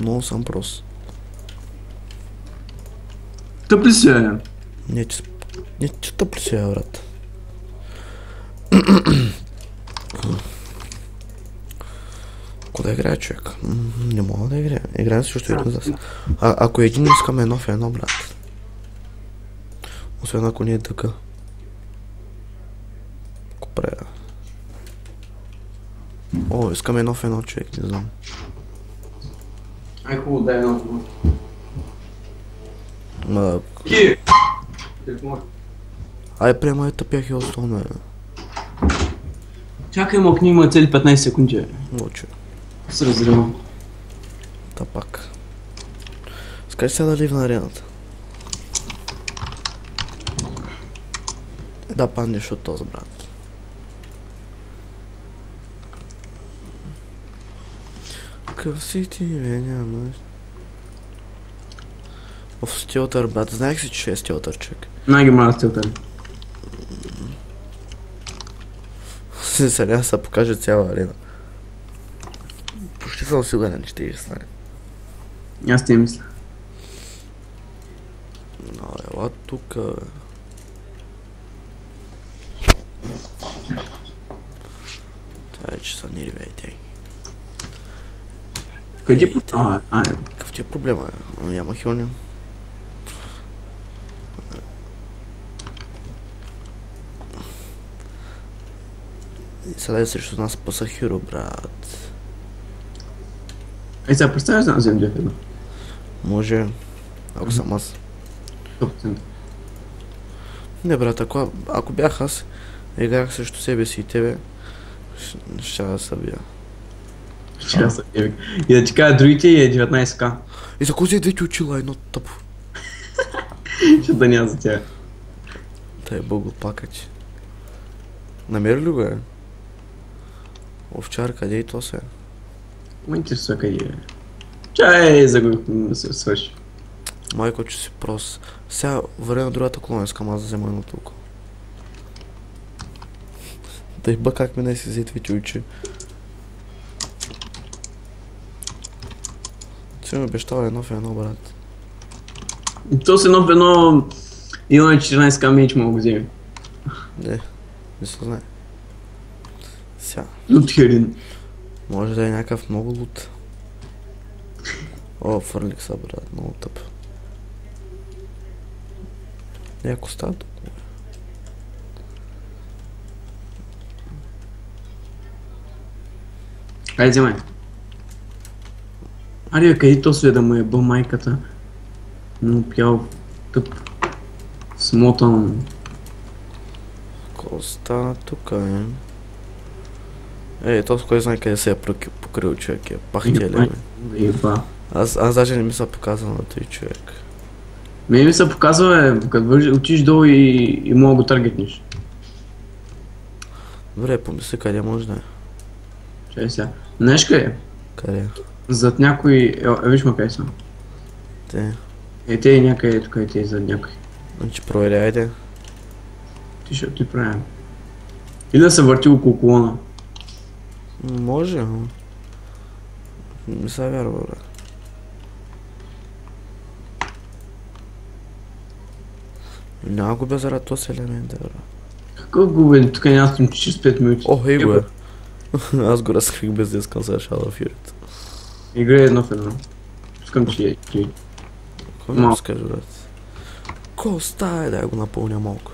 Много съм прост. Тъп ли си, бе? Не, че тъп ли си, брат? Ако да играя, човек? Не мога да играя. Играем също един за... Ако един искаме едно в едно, брат. Освен ако не е така. Ако правя. О, искаме едно в едно, човек, не знам. Ай, хубаво, дай едно. Ма... Ки! Ай, приема тъпя Хилстон, бе. Чакай, мокни, има цели 15 секунди, бе. Мълча. С разрива. Та пак. Скажи сега дали в на арената. Да паднеш от този, брат. Къв си ти, бе, нямаш. В стилтър, брат. Знаех си, че е стилтър, човек. Най-ги мразя стилтър. Сега се покаже цяла арена. Почти съм сигурен, че ще стане. Аз ти мисля. Но, ела тука, бе. Това е, че са нервейте. Къде е? Какъв ти е проблема, бе? Няма хилня. Сега е срещу нас по Сахиро, брат. Ей, сега представяш да взем 2 в 1. Може, ако съм аз. 100%. Не, брат, ако бях аз, играх срещу себе си и тебе, ще да се бия. Ще аз съдебик. И да ти кажа, другите е 19к. И за кой си двете очила едно тъпо? Ще да няма за тях. Тай богу пакач. Намери ли го е? Овчар, къде и то се? Ма интересува къде е. Чай, да се свърши. Майко, че си прост. Сега вървя на другата колона, искам аз да взема едно толкова. Да иба как мене си взе двете очи. Ти ми обещава едно в едно, брат. То с едно в едно имаме 14к меч мога го вземе. Не се знае. Сега. Лут херин. Може да е някакъв много лут. О, фърлик са, брат, много тъп. Няко става тук. Хайде, вземай. Аре, къде то све да му еба майката? Но пял тъп. Смотан. Ко стана тук, е? Ей, то с кой знае къде се е покрил човек, е пахтеле, бе. Еба. Аз даже не ми се показал на този човек. Мене ми се показва, като отиш долу и мога го таргетнеш. Добре, помисли къде може да е. Чай сега. Знаеш къде? Къде? Зад някой... виж ма къде са. Те. Те и някъде тук, те зад някой. Значи проверяйте. Ти ще ти правим. Или да се върти около колона. Може, ама. Не се вярва, бе. Няма го без заради този елемент, бе. Какъв го бе? Тук няма съм 45 минути. О, хей го е. Аз го разкрих без да искам сега шала в юрито. Игра е едно в едно. Искам че е. Кой ми разкажи, брат? Ко става, дай го напълня малко.